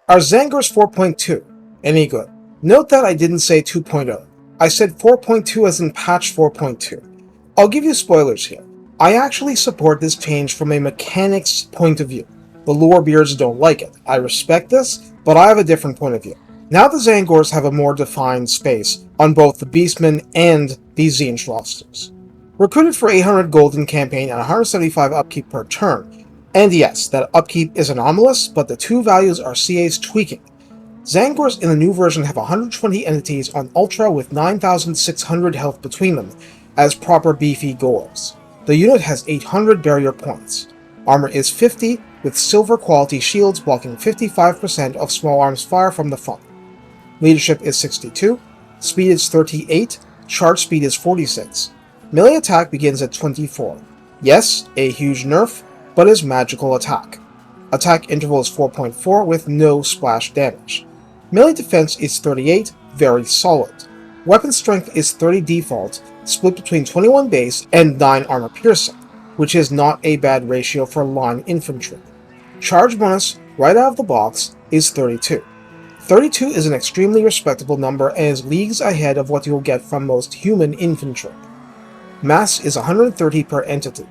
Are Tzaangors 4.2 any good? Note that I didn't say 2.0. I said 4.2 as in patch 4.2. I'll give you spoilers here. I actually support this change from a mechanics point of view. The lore beards don't like it. I respect this, but I have a different point of view. Now the Tzaangors have a more defined space on both the Beastmen and the Tzeentch rosters. Recruited for 800 gold in campaign and 175 upkeep per turn. And yes, that upkeep is anomalous, but the two values are CA's tweaking. Tzaangors in the new version have 120 entities on Ultra with 9,600 health between them, as proper beefy gores. The unit has 800 barrier points. Armor is 50, with silver quality shields blocking 55% of small arms fire from the front. Leadership is 62, speed is 38, charge speed is 46. Melee attack begins at 24. Yes, a huge nerf, but is magical attack. Attack interval is 4.4 with no splash damage. Melee defense is 38, very solid. Weapon strength is 30 default, split between 21 base and 9 armor piercing, which is not a bad ratio for line infantry. Charge bonus, right out of the box, is 32. 32 is an extremely respectable number and is leagues ahead of what you'll get from most human infantry. Mass is 130 per entity.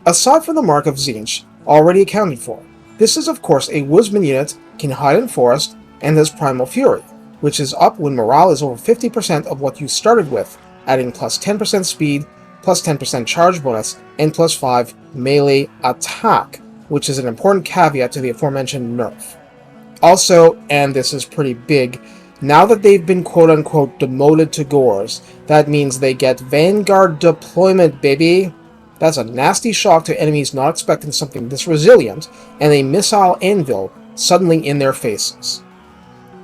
Aside from the mark of Tzeentch, already accounted for, this is of course a woodsman unit, can hide in forest, and has primal fury, which is up when morale is over 50% of what you started with, adding plus 10% speed, plus 10% charge bonus, and plus 5 melee attack, which is an important caveat to the aforementioned nerf. Also, and this is pretty big, now that they've been quote-unquote demoted to gores, that means they get Vanguard deployment, baby! That's a nasty shock to enemies not expecting something this resilient, and a missile anvil suddenly in their faces.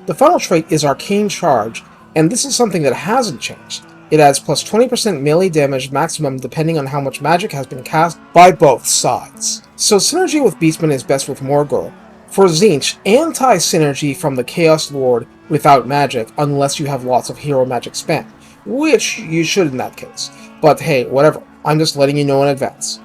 The final trait is Arcane Charge, and this is something that hasn't changed. It adds plus 20% melee damage maximum depending on how much magic has been cast by both sides. So synergy with Beastmen is best with Morgul. For Tzeentch, anti-synergy from the Chaos Lord without magic unless you have lots of hero magic spam, which you should in that case. But hey, whatever, I'm just letting you know in advance.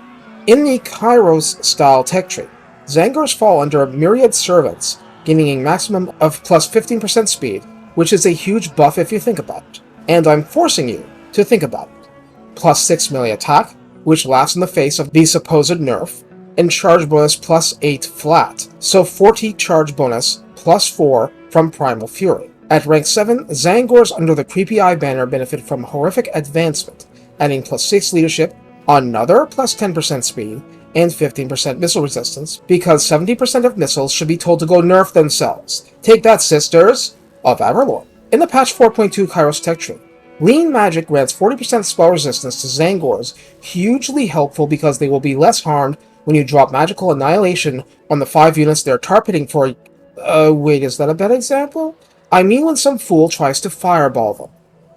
In the Kairos style tech trait, Tzaangors fall under Myriad Servants, gaining a maximum of plus 15% speed, which is a huge buff if you think about it. And I'm forcing you to think about it. Plus 6 melee attack, which laughs in the face of the supposed nerf, and charge bonus plus 8 flat, so 40 charge bonus plus 4 from Primal Fury. At rank 7, Tzaangors under the Creepy Eye banner benefit from Horrific Advancement, adding plus 6 leadership, another plus 10% speed, and 15% missile resistance, because 70% of missiles should be told to go nerf themselves. Take that, sisters of Averlore. In the patch 4.2 Kairos tech trait, Lean Magic grants 40% spell resistance to Tzaangors, hugely helpful because they will be less harmed when you drop Magical Annihilation on the 5 units they're targeting for. Wait, is that a bad example? I mean when some fool tries to fireball them.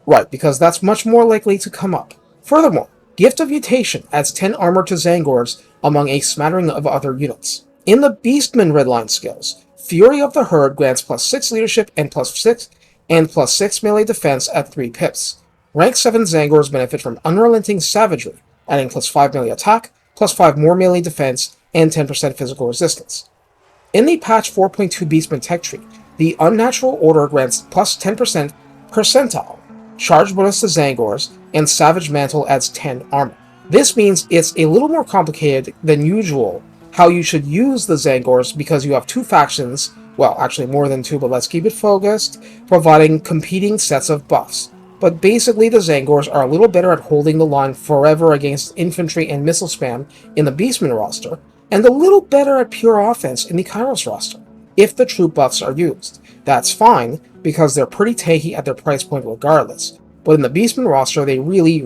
Right, because that's much more likely to come up. Furthermore, Gift of Mutation adds 10 armor to Tzaangors among a smattering of other units. In the Beastmen redline skills, Fury of the Herd grants plus 6 leadership and plus 6 melee defense at 3 pips. Rank 7 Tzaangors benefit from Unrelenting Savagery, adding plus 5 melee attack, plus 5 more melee defense, and 10% physical resistance. In the patch 4.2 Beastmen tech tree, the Unnatural Order grants plus 10% percentile, charge bonus to Tzaangors, and Savage Mantle adds 10 armor. This means it's a little more complicated than usual how you should use the Tzaangors because you have 2 factions, well actually more than 2 but let's keep it focused, providing competing sets of buffs. But basically the Tzaangors are a little better at holding the line forever against infantry and missile spam in the Beastmen roster, and a little better at pure offense in the Kairos roster, if the troop buffs are used. That's fine, because they're pretty tanky at their price point regardless, but in the Beastmen roster they really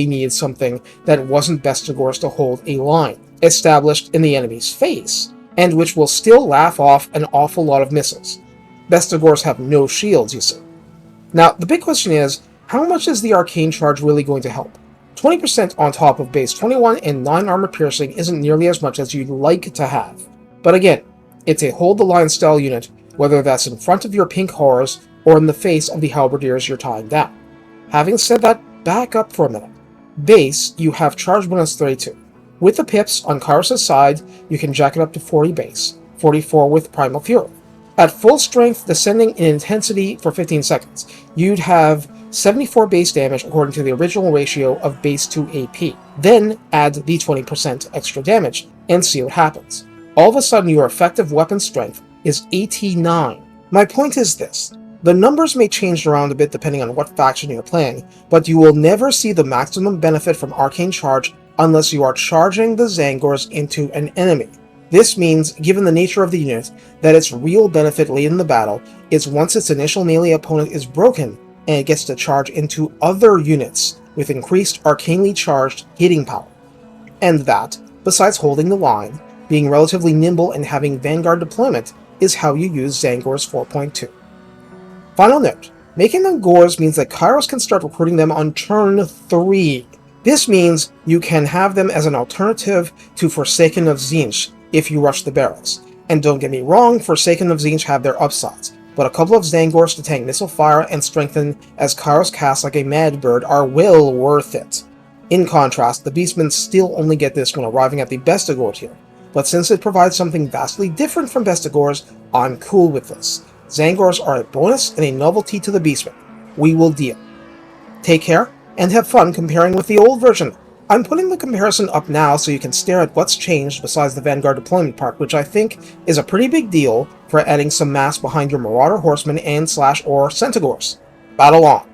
needed something that wasn't Bestigors to hold a line, established in the enemy's face, and which will still laugh off an awful lot of missiles. Bestigors have no shields, you see. Now, the big question is, how much is the Arcane Charge really going to help? 20% on top of base 21 and 9 armor piercing isn't nearly as much as you'd like to have. But again, it's a hold the line style unit, whether that's in front of your pink horrors or in the face of the halberdiers you're tying down. Having said that, back up for a minute. Base, you have charge bonus 32. With the pips on Kairos' side, you can jack it up to 40 base, 44 with Primal Fury. At full strength, descending in intensity for 15 seconds, you'd have 74 base damage according to the original ratio of base to AP. Then add the 20% extra damage and see what happens. All of a sudden, your effective weapon strength is 89. My point is this. The numbers may change around a bit depending on what faction you're playing, but you will never see the maximum benefit from Arcane Charge unless you are charging the Tzaangors into an enemy. This means, given the nature of the unit, that its real benefit late in the battle is once its initial melee opponent is broken and it gets to charge into other units with increased arcanely charged hitting power. And that, besides holding the line, being relatively nimble and having Vanguard deployment, is how you use Tzaangors 4.2. Final note, making them Gors means that Kairos can start recruiting them on turn 3. This means you can have them as an alternative to Forsaken of Tzeentch if you rush the barracks. And don't get me wrong, Forsaken of Tzeentch have their upsides, but a couple of Tzaangors to tank missile fire and strengthen as Kairos casts like a mad bird are well worth it. In contrast, the Beastmen still only get this when arriving at the Bestigor tier, but since it provides something vastly different from Bestigors, I'm cool with this. Tzaangors are a bonus and a novelty to the Beastmen. We will deal. Take care, and have fun comparing with the old version. I'm putting the comparison up now so you can stare at what's changed besides the Vanguard deployment part, which I think is a pretty big deal for adding some mass behind your Marauder Horsemen and/or Centaurs. Battle on!